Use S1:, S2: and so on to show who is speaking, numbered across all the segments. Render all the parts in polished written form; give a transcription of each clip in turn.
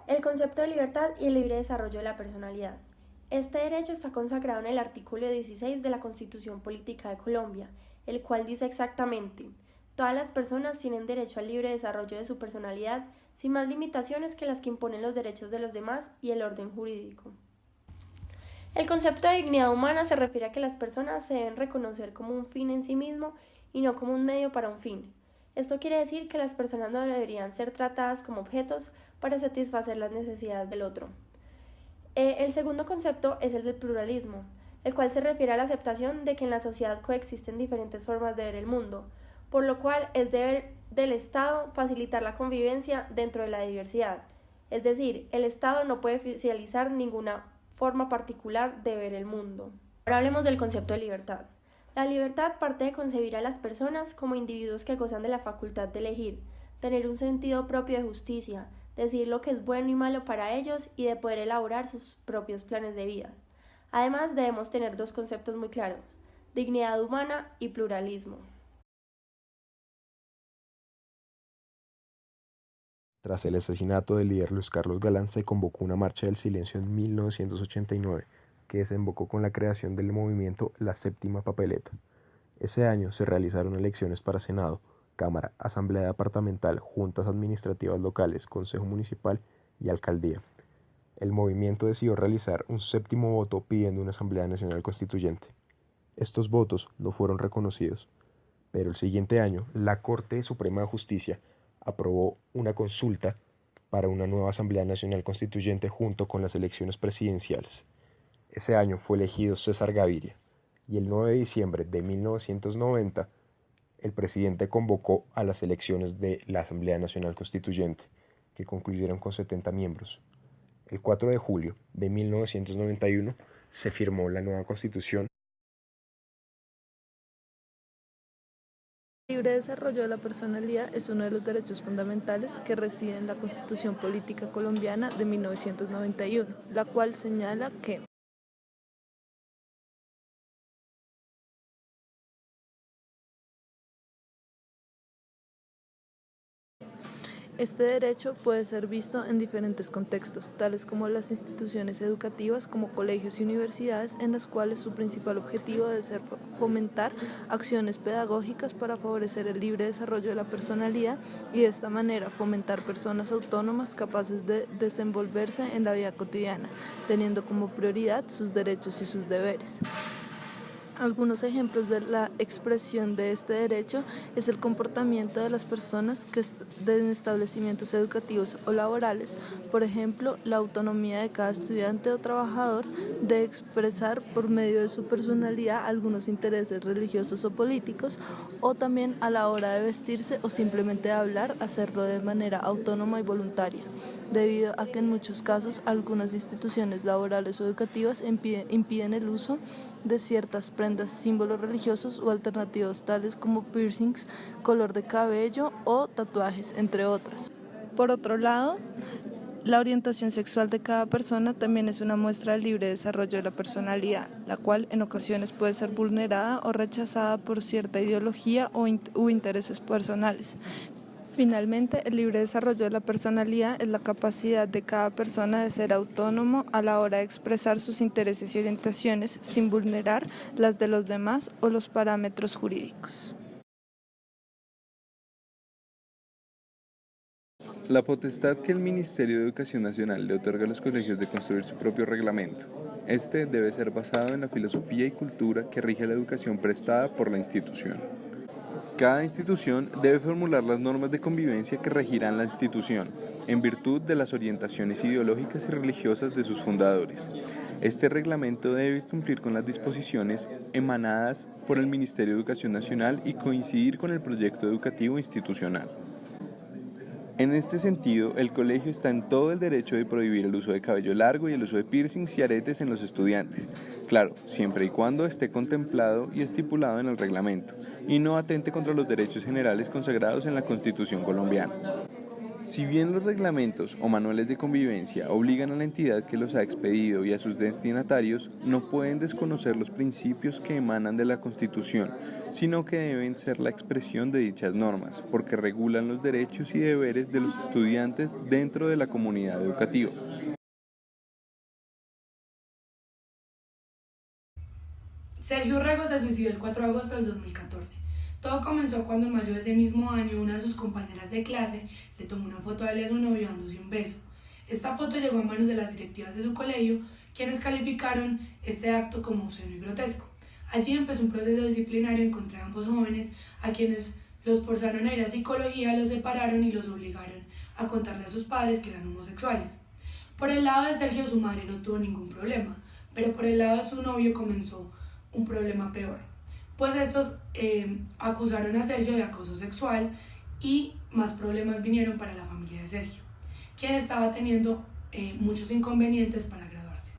S1: El concepto de libertad y el libre desarrollo de la personalidad. Este derecho está consagrado en el artículo 16 de la Constitución Política de Colombia, el cual dice exactamente: todas las personas tienen derecho al libre desarrollo de su personalidad, sin más limitaciones que las que imponen los derechos de los demás y el orden jurídico. El concepto de dignidad humana se refiere a que las personas se deben reconocer como un fin en sí mismo y no como un medio para un fin. Esto quiere decir que las personas no deberían ser tratadas como objetos para satisfacer las necesidades del otro. El segundo concepto es el del pluralismo, el cual se refiere a la aceptación de que en la sociedad coexisten diferentes formas de ver el mundo, por lo cual es deber del Estado facilitar la convivencia dentro de la diversidad. Es decir, el Estado no puede oficializar ninguna forma particular de ver el mundo. Ahora hablemos del concepto de libertad. La libertad parte de concebir a las personas como individuos que gozan de la facultad de elegir, tener un sentido propio de justicia, decidir lo que es bueno y malo para ellos y de poder elaborar sus propios planes de vida. Además, debemos tener dos conceptos muy claros: dignidad humana y pluralismo.
S2: Tras el asesinato del líder Luis Carlos Galán, se convocó una marcha del silencio en 1989, que desembocó con la creación del movimiento La Séptima Papeleta. Ese año se realizaron elecciones para Senado, Cámara, Asamblea Departamental, Juntas Administrativas Locales, Consejo Municipal y Alcaldía. El movimiento decidió realizar un séptimo voto pidiendo una Asamblea Nacional Constituyente. Estos votos no fueron reconocidos, pero el siguiente año la Corte Suprema de Justicia aprobó una consulta para una nueva Asamblea Nacional Constituyente junto con las elecciones presidenciales. Ese año fue elegido César Gaviria y el 9 de diciembre de 1990 el presidente convocó a las elecciones de la Asamblea Nacional Constituyente, que concluyeron con 70 miembros. El 4 de julio de 1991 se firmó la nueva Constitución.
S3: El libre desarrollo de la personalidad es uno de los derechos fundamentales que reside en la Constitución Política Colombiana de 1991, la cual señala que este derecho puede ser visto en diferentes contextos, tales como las instituciones educativas como colegios y universidades, en las cuales su principal objetivo debe ser fomentar acciones pedagógicas para favorecer el libre desarrollo de la personalidad y de esta manera fomentar personas autónomas capaces de desenvolverse en la vida cotidiana, teniendo como prioridad sus derechos y sus deberes. Algunos ejemplos de la expresión de este derecho es el comportamiento de las personas que en establecimientos educativos o laborales, por ejemplo, la autonomía de cada estudiante o trabajador de expresar por medio de su personalidad algunos intereses religiosos o políticos, o también a la hora de vestirse o simplemente de hablar, hacerlo de manera autónoma y voluntaria, debido a que en muchos casos algunas instituciones laborales o educativas impiden el uso de ciertas prendas, símbolos religiosos o alternativos tales como piercings, color de cabello o tatuajes, entre otros. Por otro lado, la orientación sexual de cada persona también es una muestra del libre desarrollo de la personalidad, la cual en ocasiones puede ser vulnerada o rechazada por cierta ideología u intereses personales. Finalmente, el libre desarrollo de la personalidad es la capacidad de cada persona de ser autónomo a la hora de expresar sus intereses y orientaciones sin vulnerar las de los demás o los parámetros jurídicos.
S4: La potestad que el Ministerio de Educación Nacional le otorga a los colegios de construir su propio reglamento. Este debe ser basado en la filosofía y cultura que rige la educación prestada por la institución. Cada institución debe formular las normas de convivencia que regirán la institución, en virtud de las orientaciones ideológicas y religiosas de sus fundadores. Este reglamento debe cumplir con las disposiciones emanadas por el Ministerio de Educación Nacional y coincidir con el proyecto educativo institucional. En este sentido, el colegio está en todo el derecho de prohibir el uso de cabello largo y el uso de piercings y aretes en los estudiantes, claro, siempre y cuando esté contemplado y estipulado en el reglamento, y no atente contra los derechos generales consagrados en la Constitución colombiana. Si bien los reglamentos o manuales de convivencia obligan a la entidad que los ha expedido y a sus destinatarios, no pueden desconocer los principios que emanan de la Constitución, sino que deben ser la expresión de dichas normas, porque regulan los derechos y deberes de los estudiantes dentro de la comunidad educativa.
S5: Sergio Urrego se suicidó el 4 de agosto del 2014. Todo comenzó cuando en mayo de ese mismo año una de sus compañeras de clase le tomó una foto a él y a su novio dándose un beso. Esta foto llegó a manos de las directivas de su colegio, quienes calificaron este acto como obsceno y grotesco. Allí empezó un proceso disciplinario en contra de ambos jóvenes, a quienes los forzaron a ir a psicología, los separaron y los obligaron a contarle a sus padres que eran homosexuales. Por el lado de Sergio, su madre no tuvo ningún problema, pero por el lado de su novio comenzó un problema peor, pues estos acusaron a Sergio de acoso sexual y más problemas vinieron para la familia de Sergio, quien estaba teniendo muchos inconvenientes para graduarse.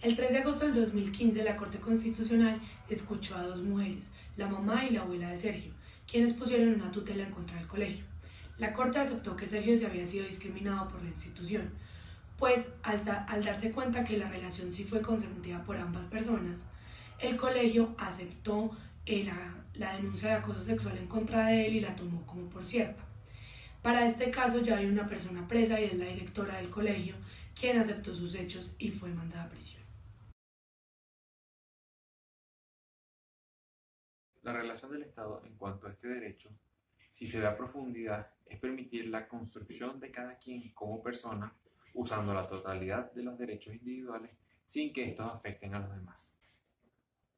S5: El 3 de agosto del 2015 la Corte Constitucional escuchó a dos mujeres, la mamá y la abuela de Sergio, quienes pusieron una tutela en contra del colegio. La Corte aceptó que Sergio se había sido discriminado por la institución, pues al darse cuenta que la relación sí fue consentida por ambas personas, el colegio aceptó la denuncia de acoso sexual en contra de él y la tomó como por cierta. Para este caso ya hay una persona presa y es la directora del colegio, quien aceptó sus hechos y fue mandada a prisión.
S6: La relación del Estado en cuanto a este derecho, si se da a profundidad, es permitir la construcción de cada quien como persona, usando la totalidad de los derechos individuales sin que estos afecten a los demás.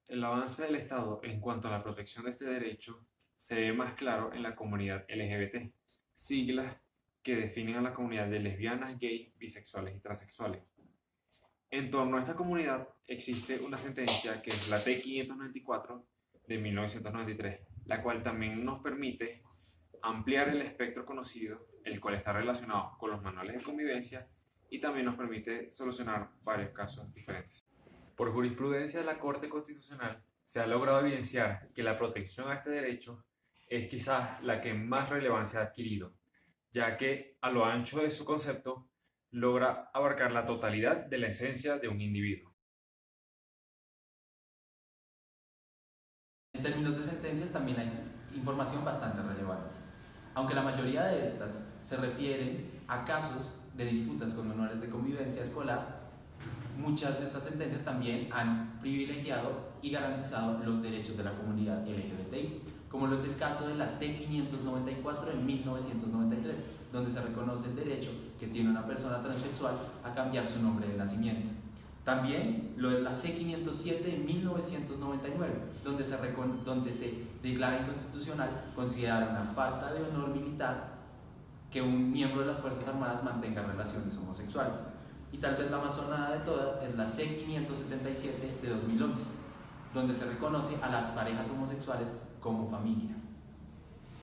S6: El avance del Estado en cuanto a la protección de este derecho se ve más claro en la comunidad LGBT, siglas que definen a la comunidad de lesbianas, gays, bisexuales y transexuales. En torno a esta comunidad existe una sentencia que es la T-594 de 1993, la cual también nos permite ampliar el espectro conocido, el cual está relacionado con los manuales de convivencia y también nos permite solucionar varios casos diferentes. Por jurisprudencia de la Corte Constitucional se ha logrado evidenciar que la protección a este derecho es quizás la que más relevancia ha adquirido, ya que a lo ancho de su concepto logra abarcar la totalidad de la esencia de un individuo.
S7: En términos de sentencias también hay información bastante relevante, aunque la mayoría de estas se refieren a casos de disputas con menores de convivencia escolar. Muchas de estas sentencias también han privilegiado y garantizado los derechos de la comunidad LGBTI, como lo es el caso de la T-594 de 1993, donde se reconoce el derecho que tiene una persona transexual a cambiar su nombre de nacimiento. También lo es la C-507 de 1999, donde se declara inconstitucional considerar una falta de honor militar que un miembro de las Fuerzas Armadas mantenga relaciones homosexuales. Y tal vez la más sonada de todas es la C-577 de 2011, donde se reconoce a las parejas homosexuales como familia.